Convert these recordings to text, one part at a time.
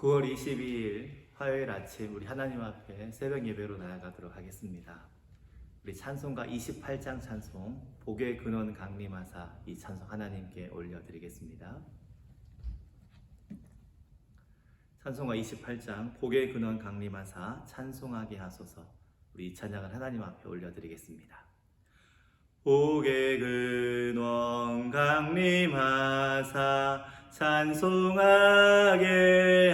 9월 22일 화요일 아침 우리 하나님 앞에 새벽 예배로 나아가도록 하겠습니다. 우리 찬송가 28장 찬송 복의 근원 강림하사, 이 찬송 하나님께 올려드리겠습니다. 찬송가 28장 복의 근원 강림하사 찬송하게 하소서. 우리 이 찬양을 하나님 앞에 올려드리겠습니다. 복의 근원 강림하사 찬송하게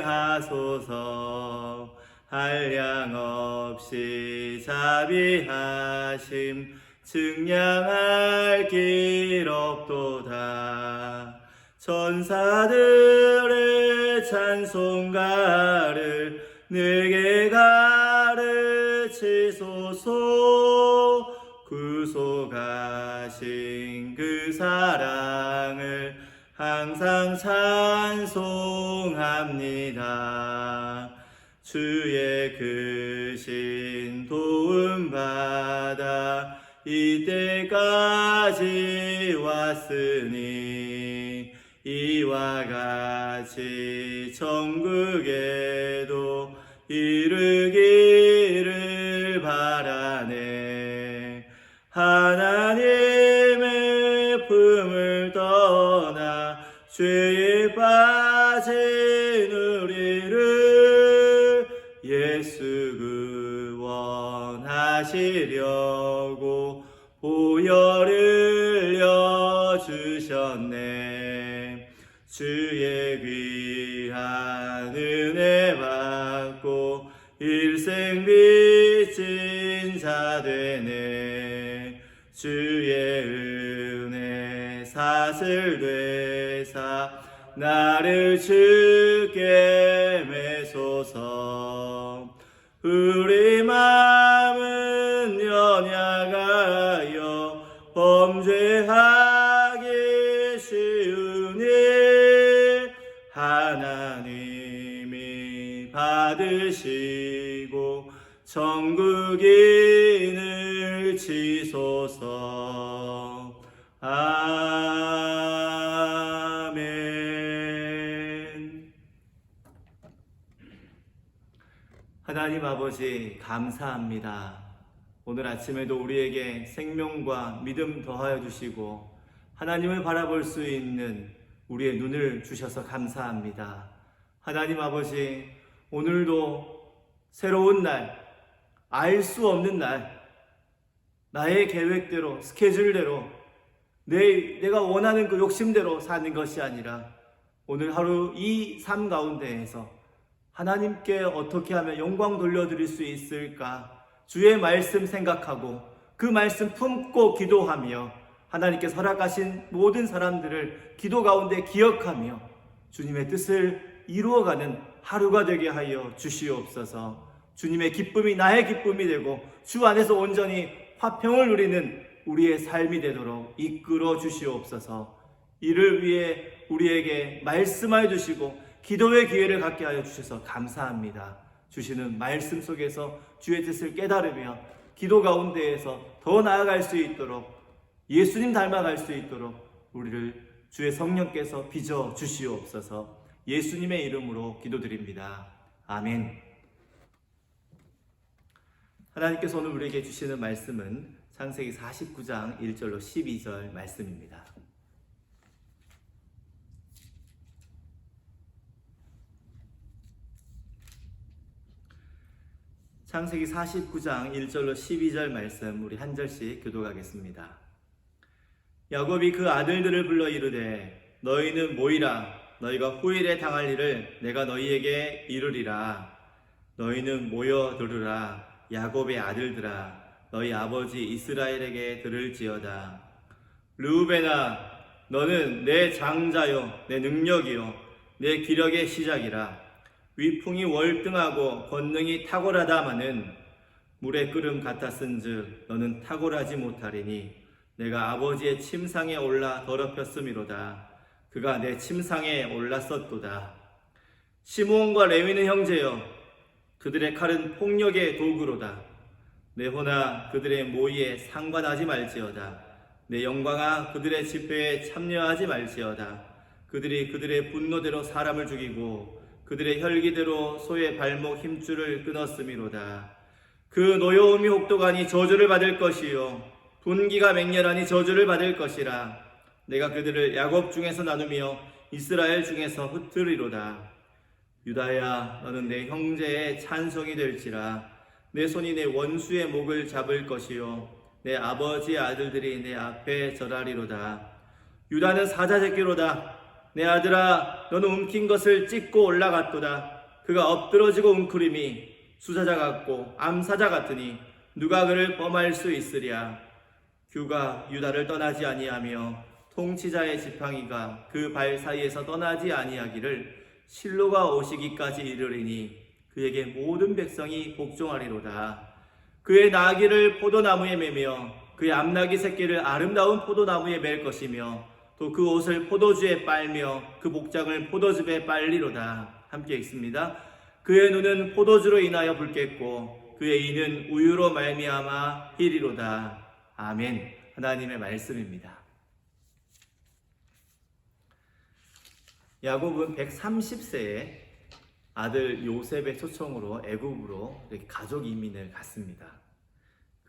하소서. 한량 없이 자비하심 증량할 길 없도다. 천사들의 찬송가를 내게 가르치소서. 구속하신 그 사랑을 항상 찬송합니다. 주의 크신 도움받아 이때까지 왔으니 이와 같이 천국에도 이르기를 바라네. 하나님의 품을 떠나 죄에 빠진 우리를 예수 구원하시려고 보혈을 흘려주셨네. 주의 귀한 은혜 받고 일생 빚진 자 되네. 주의 은혜 사슬 되사 나를 주께 매소서. 우리 마음은 연약하여 범죄하기 쉬우니 하나님이 받으시고 천국인을 치소서. 아멘. 하나님 아버지, 감사합니다. 오늘 아침에도 우리에게 생명과 믿음 더하여 주시고 하나님을 바라볼 수 있는 우리의 눈을 주셔서 감사합니다. 하나님 아버지, 오늘도 새로운 날, 알 수 없는 날, 나의 계획대로, 스케줄대로, 내가 원하는 그 욕심대로 사는 것이 아니라 오늘 하루 이 삶 가운데에서 하나님께 어떻게 하면 영광 돌려드릴 수 있을까? 주의 말씀 생각하고 그 말씀 품고 기도하며 하나님께서 허락하신 모든 사람들을 기도 가운데 기억하며 주님의 뜻을 이루어가는 하루가 되게 하여 주시옵소서. 주님의 기쁨이 나의 기쁨이 되고 주 안에서 온전히 화평을 누리는 우리의 삶이 되도록 이끌어 주시옵소서. 이를 위해 우리에게 말씀하여 주시고 기도의 기회를 갖게 하여 주셔서 감사합니다. 주시는 말씀 속에서 주의 뜻을 깨달으며 기도 가운데에서 더 나아갈 수 있도록, 예수님 닮아갈 수 있도록 우리를 주의 성령께서 빚어 주시옵소서. 예수님의 이름으로 기도드립니다. 아멘. 하나님께서 오늘 우리에게 주시는 말씀은 창세기 49장 1절로 12절 말씀입니다. 창세기 49장 1절로 12절 말씀 우리 한 절씩 교독하겠습니다. 야곱이 그 아들들을 불러 이르되 너희는 모이라. 너희가 후일에 당할 일을 내가 너희에게 이르리라. 너희는 모여 들으라. 야곱의 아들들아, 너희 아버지 이스라엘에게 들을지어다. 르우벤아, 너는 내 장자요 내 능력이요 내 기력의 시작이라. 위풍이 월등하고 권능이 탁월하다마는 물의 끓음 같았은즉 너는 탁월하지 못하리니 내가 아버지의 침상에 올라 더럽혔음이로다. 그가 내 침상에 올랐었도다. 시므온과 레위는 형제여, 그들의 칼은 폭력의 도구로다. 내 호나 그들의 모의에 상관하지 말지어다. 내 영광아 그들의 집회에 참여하지 말지어다. 그들이 그들의 분노대로 사람을 죽이고 그들의 혈기대로 소의 발목 힘줄을 끊었음이로다. 그 노여움이 혹독하니 저주를 받을 것이요 분기가 맹렬하니 저주를 받을 것이라. 내가 그들을 야곱 중에서 나누며 이스라엘 중에서 흩으리로다. 유다야, 너는 내 형제의 찬송이 될지라. 내 손이 내 원수의 목을 잡을 것이요 내 아버지의 아들들이 내 앞에 절하리로다. 유다는 사자 새끼로다. 내 아들아, 너는 움킨 것을 찢고 올라갔도다. 그가 엎드러지고 웅크림이 수사자 같고 암사자 같으니 누가 그를 범할 수 있으랴. 규가 유다를 떠나지 아니하며 통치자의 지팡이가 그 발 사이에서 떠나지 아니하기를 실로가 오시기까지 이르리니 그에게 모든 백성이 복종하리로다. 그의 나귀를 포도나무에 매며 그의 암나귀 새끼를 아름다운 포도나무에 맬 것이며 또 그 옷을 포도주에 빨며 그 복장을 포도즙에 빨리로다. 함께 읽습니다. 그의 눈은 포도주로 인하여 붉겠고 그의 이는 우유로 말미암아 희리로다. 아멘. 하나님의 말씀입니다. 야곱은 130세에 아들 요셉의 초청으로 애굽으로 이렇게 가족 이민을 갔습니다.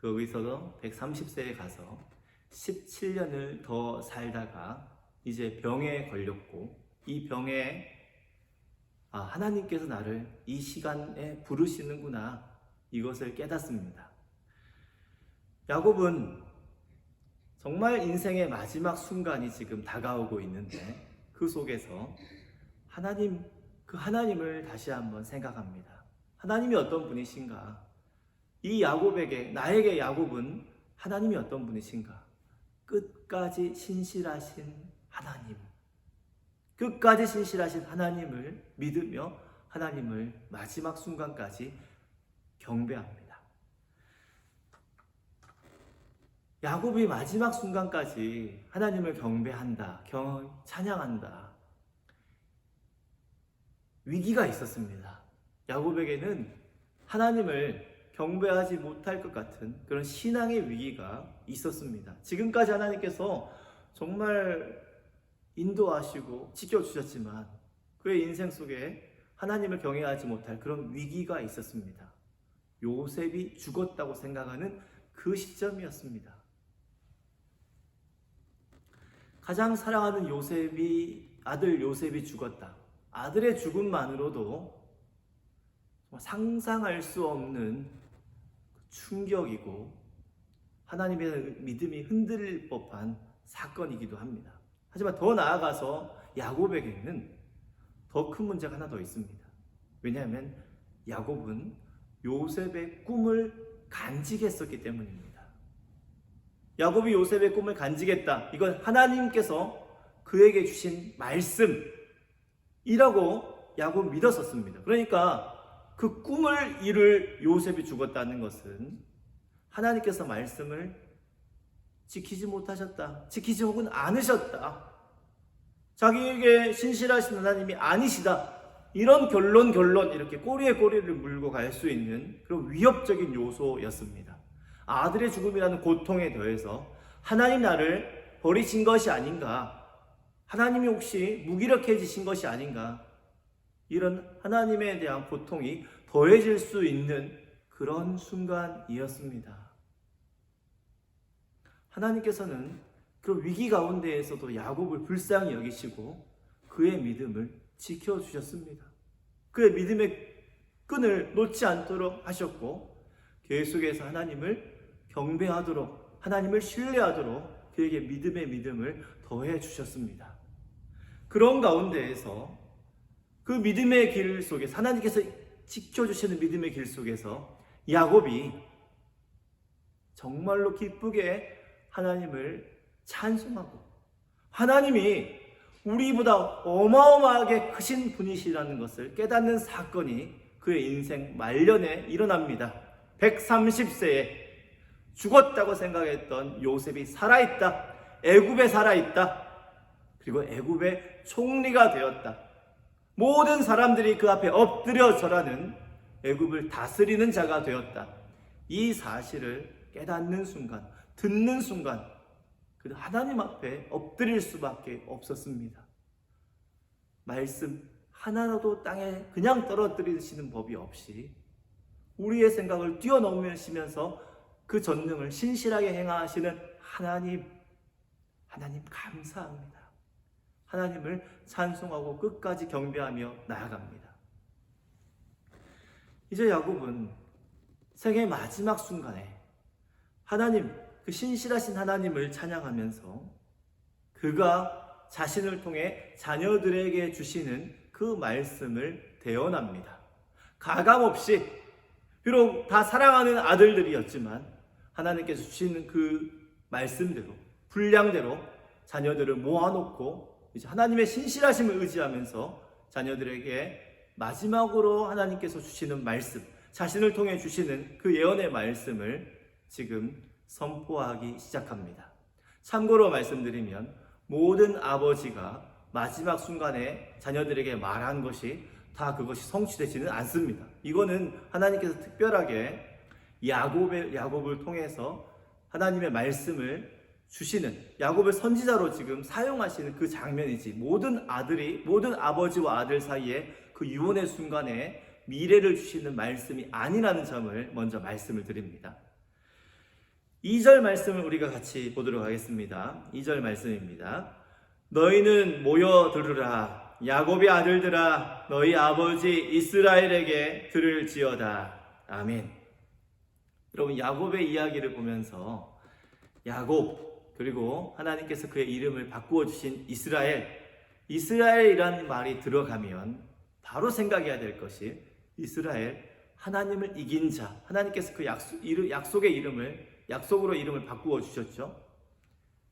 거기서도 130세에 가서 17년을 더 살다가 이제 병에 걸렸고 이 병에 하나님께서 나를 이 시간에 부르시는구나 이것을 깨닫습니다. 야곱은 정말 인생의 마지막 순간이 지금 다가오고 있는데 그 속에서 그 하나님을 다시 한번 생각합니다. 하나님이 어떤 분이신가? 이 야곱에게, 나에게 야곱은 하나님이 어떤 분이신가? 끝까지 신실하신 하나님, 끝까지 신실하신 하나님을 믿으며 하나님을 마지막 순간까지 경배합니다. 야곱이 마지막 순간까지 하나님을 경배한다, 찬양한다. 위기가 있었습니다. 야곱에게는 하나님을 경배하지 못할 것 같은 그런 신앙의 위기가 있었습니다. 지금까지 하나님께서 정말 인도하시고 지켜주셨지만 그의 인생 속에 하나님을 경외하지 못할 그런 위기가 있었습니다. 요셉이 죽었다고 생각하는 그 시점이었습니다. 가장 사랑하는 아들 요셉이 죽었다. 아들의 죽음만으로도 상상할 수 없는 충격이고 하나님의 믿음이 흔들릴 법한 사건이기도 합니다. 하지만 더 나아가서 야곱에게는 더 큰 문제가 하나 더 있습니다. 왜냐하면 야곱은 요셉의 꿈을 간직했었기 때문입니다. 야곱이 요셉의 꿈을 간직했다. 이건 하나님께서 그에게 주신 말씀이라고 야곱은 믿었었습니다. 그러니까 그 꿈을 이룰 요셉이 죽었다는 것은 하나님께서 말씀을 지키지 못하셨다. 지키지 혹은 않으셨다. 자기에게 신실하신 하나님이 아니시다. 이런 결론 이렇게 꼬리에 꼬리를 물고 갈 수 있는 그런 위협적인 요소였습니다. 아들의 죽음이라는 고통에 더해서 하나님 나를 버리신 것이 아닌가? 하나님이 혹시 무기력해지신 것이 아닌가? 이런 하나님에 대한 고통이 더해질 수 있는 그런 순간이었습니다. 하나님께서는 그 위기 가운데에서도 야곱을 불쌍히 여기시고 그의 믿음을 지켜주셨습니다. 그의 믿음의 끈을 놓지 않도록 하셨고 계속해서 하나님을 경배하도록 하나님을 신뢰하도록 그에게 믿음을 더해 주셨습니다. 그런 가운데에서 그 믿음의 길 속에서 하나님께서 지켜주시는 믿음의 길 속에서 야곱이 정말로 기쁘게 하나님을 찬송하고 하나님이 우리보다 어마어마하게 크신 분이시라는 것을 깨닫는 사건이 그의 인생 말년에 일어납니다. 130세에 죽었다고 생각했던 요셉이 살아있다. 애굽에 살아있다. 그리고 애굽의 총리가 되었다. 모든 사람들이 그 앞에 엎드려 절하는 애굽을 다스리는 자가 되었다. 이 사실을 깨닫는 순간, 듣는 순간 그 하나님 앞에 엎드릴 수밖에 없었습니다. 말씀 하나라도 땅에 그냥 떨어뜨리시는 법이 없이 우리의 생각을 뛰어넘으시면서 그 전능을 신실하게 행하시는 하나님 감사합니다. 하나님을 찬송하고 끝까지 경배하며 나아갑니다. 이제 야곱은 생의 마지막 순간에 하나님, 그 신실하신 하나님을 찬양하면서 그가 자신을 통해 자녀들에게 주시는 그 말씀을 대언합니다. 가감없이, 비록 다 사랑하는 아들들이었지만 하나님께서 주시는 그 말씀대로, 분량대로 자녀들을 모아놓고 이제 하나님의 신실하심을 의지하면서 자녀들에게 마지막으로 하나님께서 주시는 말씀, 자신을 통해 주시는 그 예언의 말씀을 지금 선포하기 시작합니다. 참고로 말씀드리면 모든 아버지가 마지막 순간에 자녀들에게 말한 것이 다 그것이 성취되지는 않습니다. 이거는 하나님께서 특별하게 야곱을 통해서 하나님의 말씀을 주시는, 야곱을 선지자로 지금 사용하시는 그 장면이지, 모든 아버지와 아들 사이에 그 유언의 순간에 미래를 주시는 말씀이 아니라는 점을 먼저 말씀을 드립니다. 2절 말씀을 우리가 같이 보도록 하겠습니다. 2절 말씀입니다. 너희는 모여들으라. 야곱의 아들들아, 너희 아버지 이스라엘에게 들을지어다. 아멘. 여러분, 야곱의 이야기를 보면서 야곱, 그리고 하나님께서 그의 이름을 바꾸어 주신 이스라엘이라는 말이 들어가면 바로 생각해야 될 것이 이스라엘, 하나님을 이긴 자, 하나님께서 그 약속으로 이름을 바꾸어 주셨죠.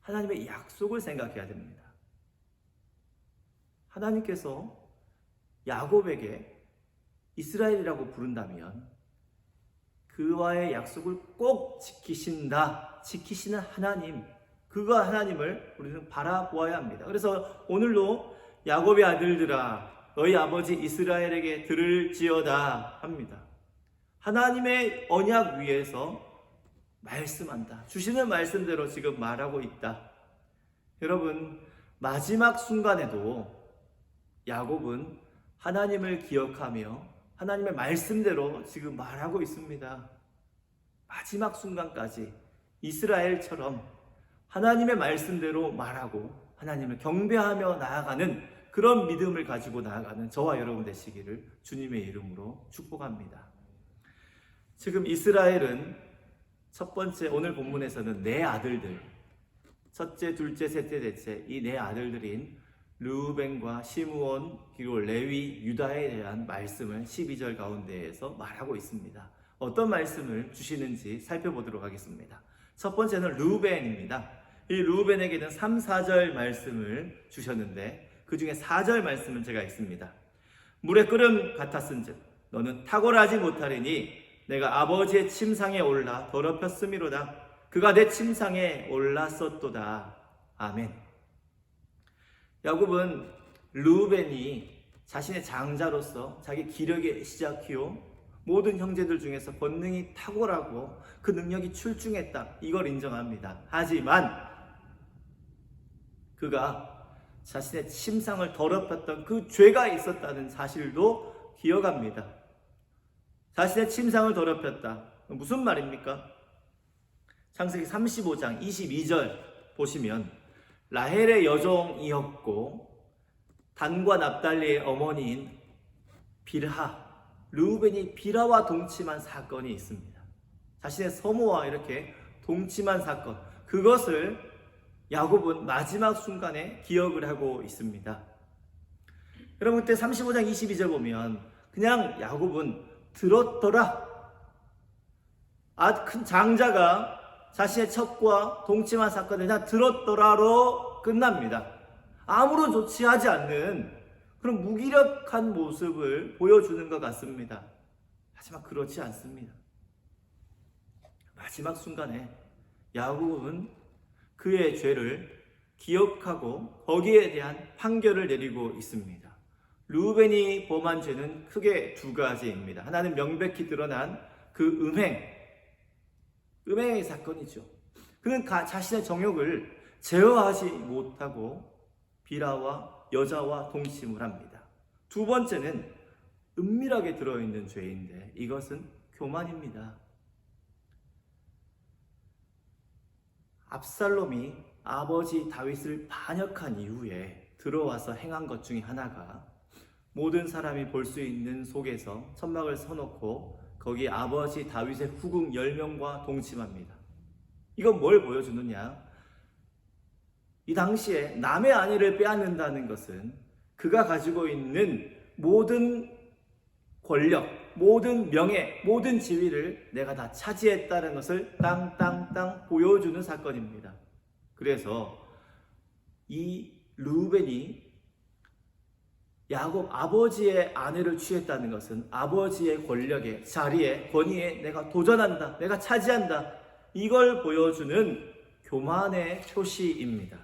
하나님의 약속을 생각해야 됩니다. 하나님께서 야곱에게 이스라엘이라고 부른다면 그와의 약속을 꼭 지키시는 하나님, 그가 하나님을 우리는 바라보아야 합니다. 그래서 오늘도 야곱의 아들들아, 너희 아버지 이스라엘에게 들을지어다 합니다. 하나님의 언약 위에서 말씀한다. 주시는 말씀대로 지금 말하고 있다. 여러분, 마지막 순간에도 야곱은 하나님을 기억하며 하나님의 말씀대로 지금 말하고 있습니다. 마지막 순간까지 이스라엘처럼 하나님의 말씀대로 말하고 하나님을 경배하며 나아가는 그런 믿음을 가지고 나아가는 저와 여러분 되시기를 주님의 이름으로 축복합니다. 지금 이스라엘은 첫 번째, 오늘 본문에서는 네 아들들, 첫째, 둘째, 셋째, 넷째, 이 네 아들들인 르우벤과 시므온, 그리고 레위, 유다에 대한 말씀을 12절 가운데에서 말하고 있습니다. 어떤 말씀을 주시는지 살펴보도록 하겠습니다. 첫 번째는 르우벤입니다. 이 르우벤에게는 3, 4절 말씀을 주셨는데 그 중에 4절 말씀은 제가 읽습니다. 물의 끓음 같았은즉 너는 탁월하지 못하리니 내가 아버지의 침상에 올라 더럽혔음이로다. 그가 내 침상에 올랐었도다. 아멘. 야곱은 르우벤이 자신의 장자로서 자기 기력의 시작이요 모든 형제들 중에서 본능이 탁월하고 그 능력이 출중했다, 이걸 인정합니다. 하지만 그가 자신의 침상을 더럽혔던 그 죄가 있었다는 사실도 기억합니다. 자신의 침상을 더럽혔다. 무슨 말입니까? 창세기 35장 22절 보시면 라헬의 여종이었고 단과 납달리의 어머니인 빌하, 르우벤이 빌하와 동침한 사건이 있습니다. 자신의 서모와 이렇게 동침한 사건, 그것을 야곱은 마지막 순간에 기억을 하고 있습니다. 여러분, 그때 35장 22절 보면 그냥 야곱은 들었더라, 큰 장자가 자신의 첩과 동침한 사건을 그냥 들었더라로 끝납니다. 아무런 조치하지 않는 그런 무기력한 모습을 보여주는 것 같습니다. 하지만 그렇지 않습니다. 마지막 순간에 야곱은 그의 죄를 기억하고 거기에 대한 판결을 내리고 있습니다. 르우벤이 범한 죄는 크게 두 가지입니다. 하나는 명백히 드러난 그 음행의 사건이죠. 그는 자신의 정욕을 제어하지 못하고 빌하와 여자와 동침을 합니다. 두 번째는 은밀하게 들어있는 죄인데 이것은 교만입니다. 압살롬이 아버지 다윗을 반역한 이후에 들어와서 행한 것 중에 하나가 모든 사람이 볼 수 있는 속에서 천막을 서놓고 거기 아버지 다윗의 후궁 10명과 동침합니다. 이건 뭘 보여주느냐? 이 당시에 남의 아내를 빼앗는다는 것은 그가 가지고 있는 모든 권력, 모든 명예, 모든 지위를 내가 다 차지했다는 것을 땅땅땅 보여주는 사건입니다. 그래서 이 르우벤이 야곱 아버지의 아내를 취했다는 것은 아버지의 권력에, 자리에, 권위에 내가 도전한다, 내가 차지한다, 이걸 보여주는 교만의 표시입니다.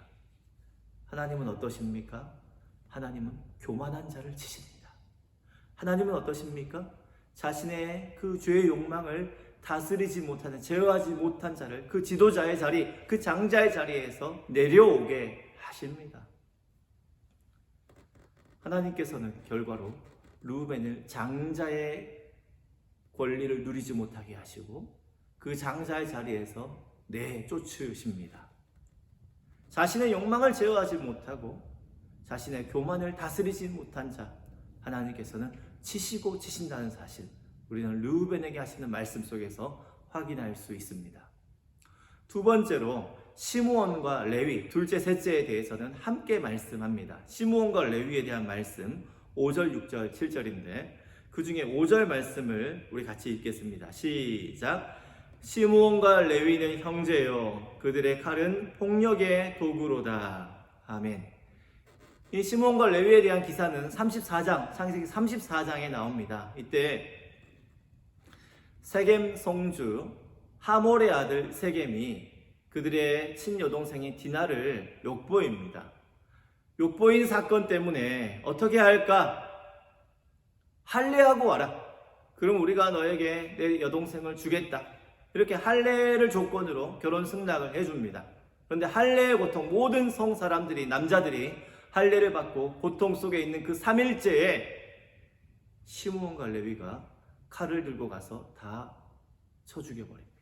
하나님은 어떠십니까? 하나님은 교만한 자를 치십니다. 하나님은 어떠십니까? 자신의 그 죄의 욕망을 다스리지 못하는, 제어하지 못한 자를 그 지도자의 자리, 그 장자의 자리에서 내려오게 하십니다. 하나님께서는 결과로 르우벤을 장자의 권리를 누리지 못하게 하시고 그 장자의 자리에서 내쫓으십니다. 자신의 욕망을 제어하지 못하고 자신의 교만을 다스리지 못한 자, 하나님께서는 치시고 치신다는 사실, 우리는 르우벤에게 하시는 말씀 속에서 확인할 수 있습니다. 두 번째로 시므온과 레위, 둘째, 셋째에 대해서는 함께 말씀합니다. 시므온과 레위에 대한 말씀 5절, 6절, 7절인데 그 중에 5절 말씀을 우리 같이 읽겠습니다. 시작! 시므온과 레위는 형제요, 그들의 칼은 폭력의 도구로다. 아멘. 이 시므온과 레위에 대한 기사는 34장, 창세기 34장에 나옵니다. 이때 세겜 성주 하몰의 아들 세겜이 그들의 친여동생인 디나를 욕보입니다. 욕보인 사건 때문에 어떻게 할까? 할례하고 와라. 그럼 우리가 너에게 내 여동생을 주겠다. 이렇게 할례를 조건으로 결혼 승낙을 해줍니다. 그런데 할례의 고통, 모든 성 사람들이, 남자들이 할례를 받고 고통 속에 있는 그 3일째에 시므온과 레위가 칼을 들고 가서 다 쳐 죽여버립니다.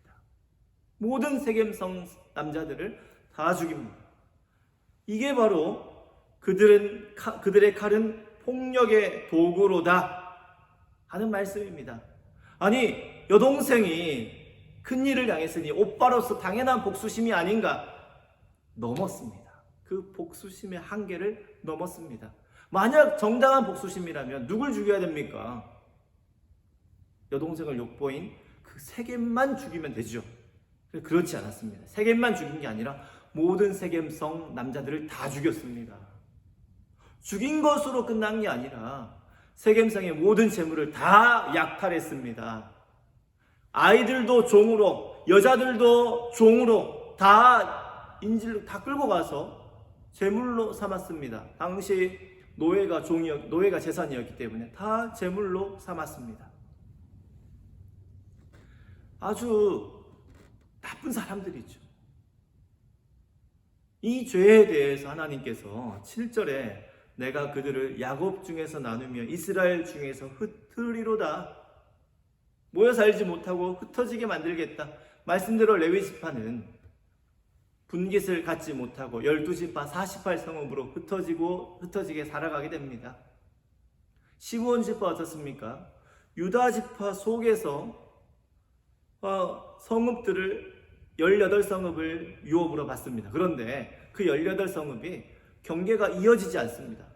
모든 세겜성 남자들을 다 죽입니다. 이게 바로 그들의 칼은 폭력의 도구로다 하는 말씀입니다. 아니, 여동생이 큰일을 당했으니 오빠로서 당연한 복수심이 아닌가? 넘었습니다. 그 복수심의 한계를 넘었습니다. 만약 정당한 복수심이라면 누굴 죽여야 됩니까? 여동생을 욕보인 그 세겜만 죽이면 되죠. 그렇지 않았습니다. 세겜만 죽인 게 아니라 모든 세겜성 남자들을 다 죽였습니다. 죽인 것으로 끝난 게 아니라 세겜성의 모든 재물을 다 약탈했습니다. 아이들도 종으로, 여자들도 종으로 다 인질로 다 끌고 가서 재물로 삼았습니다. 당시 노예가 재산이었기 때문에 다 재물로 삼았습니다. 아주 나쁜 사람들이죠. 이 죄에 대해서 하나님께서 7절에 내가 그들을 야곱 중에서 나누며 이스라엘 중에서 흩으리로다. 모여 살지 못하고 흩어지게 만들겠다. 말씀대로 레위 지파는 분깃을 갖지 못하고 12지파 48성읍으로 흩어지게 살아가게 됩니다. 시므온 지파 어떻습니까? 유다 지파 속에서 성읍들을 18성읍을 유업으로 받습니다. 그런데 그 18성읍이 경계가 이어지지 않습니다.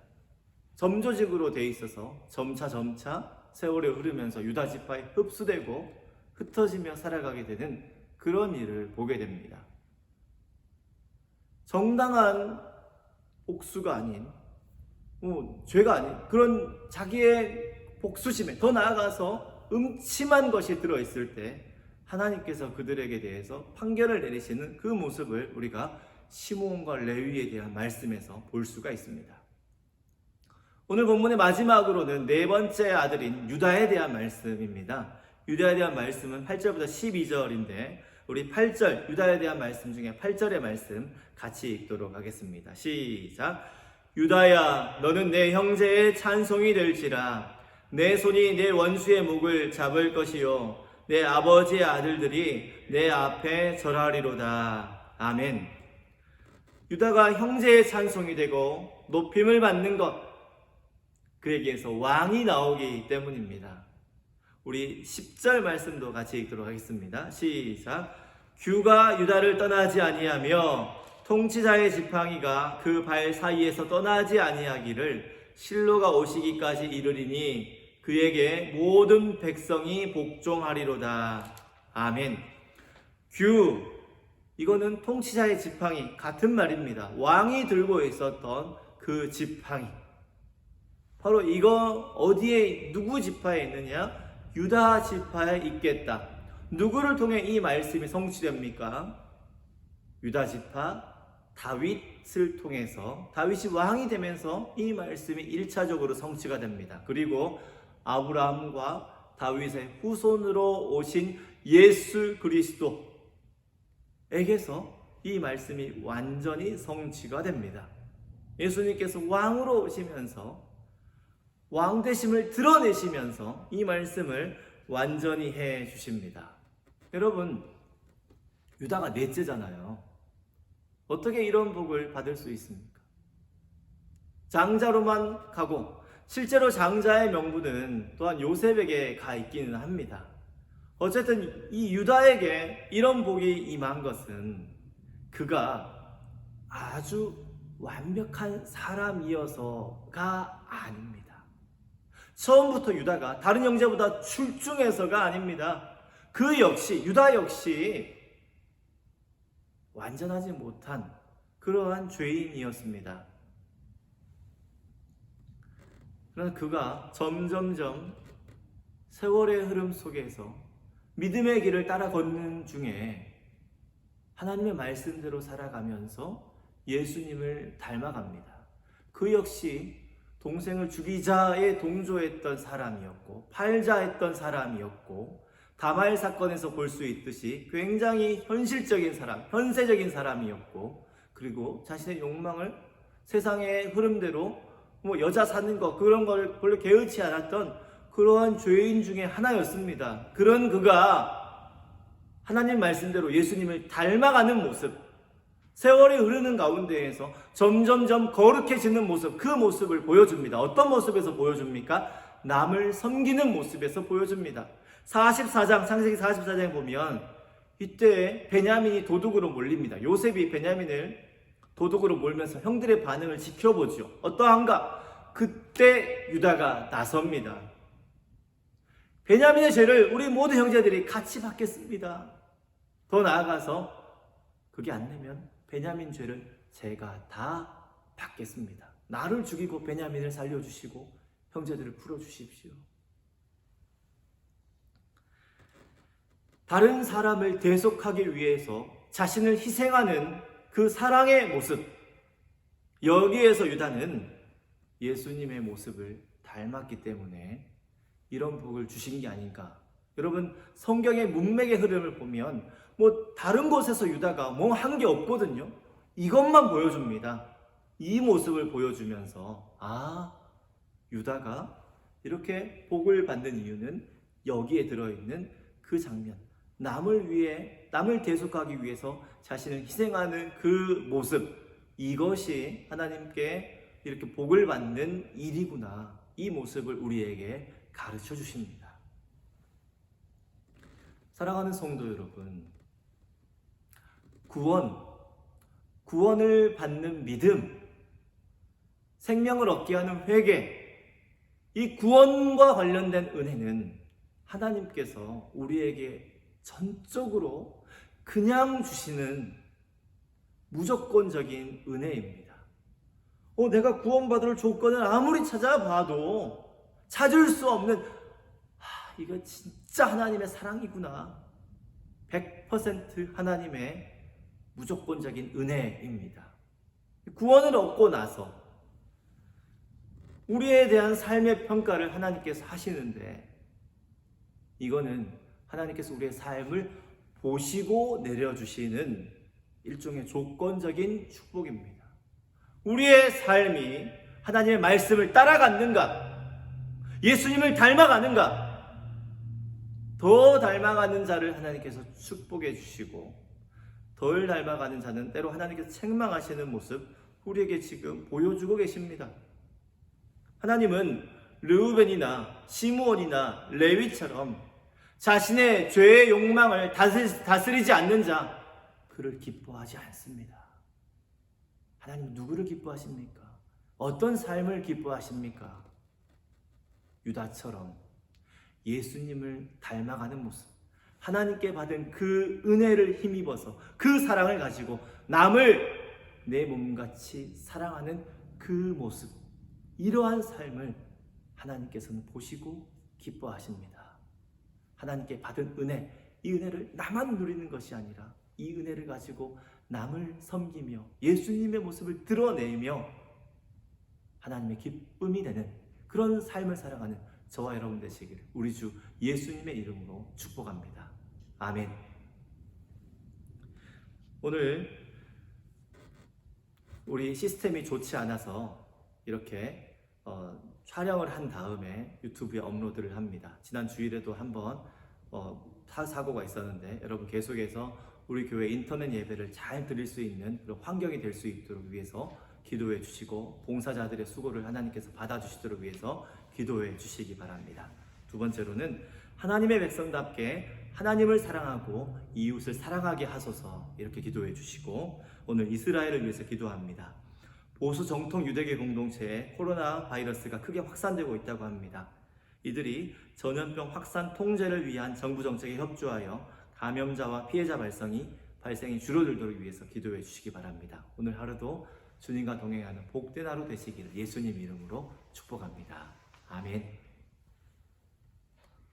점조직으로 돼 있어서 점차 세월이 흐르면서 유다 지파에 흡수되고 흩어지며 살아가게 되는 그런 일을 보게 됩니다. 정당한 복수가 아닌, 죄가 아닌 그런 자기의 복수심에 더 나아가서 음침한 것이 들어있을 때 하나님께서 그들에게 대해서 판결을 내리시는 그 모습을 우리가 시므온과 레위에 대한 말씀에서 볼 수가 있습니다. 오늘 본문의 마지막으로는 네 번째 아들인 유다에 대한 말씀입니다. 유다에 대한 말씀은 8절부터 12절인데 우리 8절 유다에 대한 말씀 중에 8절의 말씀 같이 읽도록 하겠습니다. 시작! 유다야, 너는 내 형제의 찬송이 될지라. 내 손이 내 원수의 목을 잡을 것이요 내 아버지의 아들들이 내 앞에 절하리로다. 아멘. 유다가 형제의 찬송이 되고 높임을 받는 것, 그에게서 왕이 나오기 때문입니다. 우리 10절 말씀도 같이 읽도록 하겠습니다. 시작. 규가 유다를 떠나지 아니하며 통치자의 지팡이가 그 발 사이에서 떠나지 아니하기를 실로가 오시기까지 이르리니 그에게 모든 백성이 복종하리로다. 아멘. 규, 이거는 통치자의 지팡이, 같은 말입니다. 왕이 들고 있었던 그 지팡이, 바로 이거 어디에, 누구 지파에 있느냐? 유다 지파에 있겠다. 누구를 통해 이 말씀이 성취됩니까? 유다 지파 다윗을 통해서, 다윗이 왕이 되면서 이 말씀이 1차적으로 성취가 됩니다. 그리고 아브라함과 다윗의 후손으로 오신 예수 그리스도에게서 이 말씀이 완전히 성취가 됩니다. 예수님께서 왕으로 오시면서 왕되심을 드러내시면서 이 말씀을 완전히 해 주십니다. 여러분, 유다가 넷째잖아요. 어떻게 이런 복을 받을 수 있습니까? 장자로만 가고, 실제로 장자의 명분은 또한 요셉에게 가 있기는 합니다. 어쨌든 이 유다에게 이런 복이 임한 것은 그가 아주 완벽한 사람이어서가 아닙니다. 처음부터 유다가 다른 형제보다 출중해서가 아닙니다. 그 역시, 유다 역시 완전하지 못한 그러한 죄인이었습니다. 그러나 그가 점점점 세월의 흐름 속에서 믿음의 길을 따라 걷는 중에 하나님의 말씀대로 살아가면서 예수님을 닮아갑니다. 그 역시 동생을 죽이자에 동조했던 사람이었고, 팔자 했던 사람이었고, 다말 사건에서 볼 수 있듯이 굉장히 현실적인 사람, 현세적인 사람이었고, 그리고 자신의 욕망을 세상의 흐름대로 여자 사는 것, 그런 걸 별로 개의치 않았던 그러한 죄인 중에 하나였습니다. 그런 그가 하나님 말씀대로 예수님을 닮아가는 모습, 세월이 흐르는 가운데에서 점점점 거룩해지는 모습, 그 모습을 보여줍니다. 어떤 모습에서 보여줍니까? 남을 섬기는 모습에서 보여줍니다. 44장, 창세기 44장에 보면 이때 베냐민이 도둑으로 몰립니다. 요셉이 베냐민을 도둑으로 몰면서 형들의 반응을 지켜보죠. 어떠한가? 그때 유다가 나섭니다. 베냐민의 죄를 우리 모든 형제들이 같이 받겠습니다. 더 나아가서 그게 안 되면 베냐민 죄를 제가 다 받겠습니다. 나를 죽이고 베냐민을 살려주시고 형제들을 풀어주십시오. 다른 사람을 대속하기 위해서 자신을 희생하는 그 사랑의 모습, 여기에서 유다는 예수님의 모습을 닮았기 때문에 이런 복을 주신 게 아닌가. 여러분, 성경의 문맥의 흐름을 보면 다른 곳에서 유다가 한 게 없거든요. 이것만 보여줍니다. 이 모습을 보여주면서 유다가 이렇게 복을 받는 이유는 여기에 들어있는 그 장면, 남을 대속하기 위해서 자신을 희생하는 그 모습, 이것이 하나님께 이렇게 복을 받는 일이구나. 이 모습을 우리에게 가르쳐 주십니다. 사랑하는 성도 여러분, 구원을 받는 믿음, 생명을 얻게 하는 회개, 이 구원과 관련된 은혜는 하나님께서 우리에게 전적으로 그냥 주시는 무조건적인 은혜입니다. 내가 구원받을 조건을 아무리 찾아봐도 찾을 수 없는, 이거 진짜 하나님의 사랑이구나. 100% 하나님의 무조건적인 은혜입니다. 구원을 얻고 나서 우리에 대한 삶의 평가를 하나님께서 하시는데, 이거는 하나님께서 우리의 삶을 보시고 내려주시는 일종의 조건적인 축복입니다. 우리의 삶이 하나님의 말씀을 따라갔는가? 예수님을 닮아가는가? 더 닮아가는 자를 하나님께서 축복해 주시고 덜 닮아가는 자는 때로 하나님께서 책망하시는 모습 우리에게 지금 보여주고 계십니다. 하나님은 르우벤이나 시므온이나 레위처럼 자신의 죄의 욕망을 다스리지 않는 자, 그를 기뻐하지 않습니다. 하나님 누구를 기뻐하십니까? 어떤 삶을 기뻐하십니까? 유다처럼 예수님을 닮아가는 모습, 하나님께 받은 그 은혜를 힘입어서 그 사랑을 가지고 남을 내 몸같이 사랑하는 그 모습, 이러한 삶을 하나님께서는 보시고 기뻐하십니다. 하나님께 받은 은혜, 이 은혜를 나만 누리는 것이 아니라 이 은혜를 가지고 남을 섬기며 예수님의 모습을 드러내며 하나님의 기쁨이 되는 그런 삶을 살아가는 저와 여러분 되시기를 우리 주 예수님의 이름으로 축복합니다. 아멘. 오늘 우리 시스템이 좋지 않아서 이렇게 촬영을 한 다음에 유튜브에 업로드를 합니다. 지난 주일에도 한번 사고가 있었는데 여러분 계속해서 우리 교회 인터넷 예배를 잘 드릴 수 있는 그런 환경이 될 수 있도록 위해서 기도해 주시고 봉사자들의 수고를 하나님께서 받아주시도록 위해서 기도해 주시기 바랍니다. 두 번째로는 하나님의 백성답게 하나님을 사랑하고 이웃을 사랑하게 하소서, 이렇게 기도해 주시고 오늘 이스라엘을 위해서 기도합니다. 보수 정통 유대교 공동체에 코로나 바이러스가 크게 확산되고 있다고 합니다. 이들이 전염병 확산 통제를 위한 정부 정책에 협조하여 감염자와 피해자 발생이 줄어들도록 위해서 기도해 주시기 바랍니다. 오늘 하루도 주님과 동행하는 복된 하루 되시기를 예수님 이름으로 축복합니다. 아멘.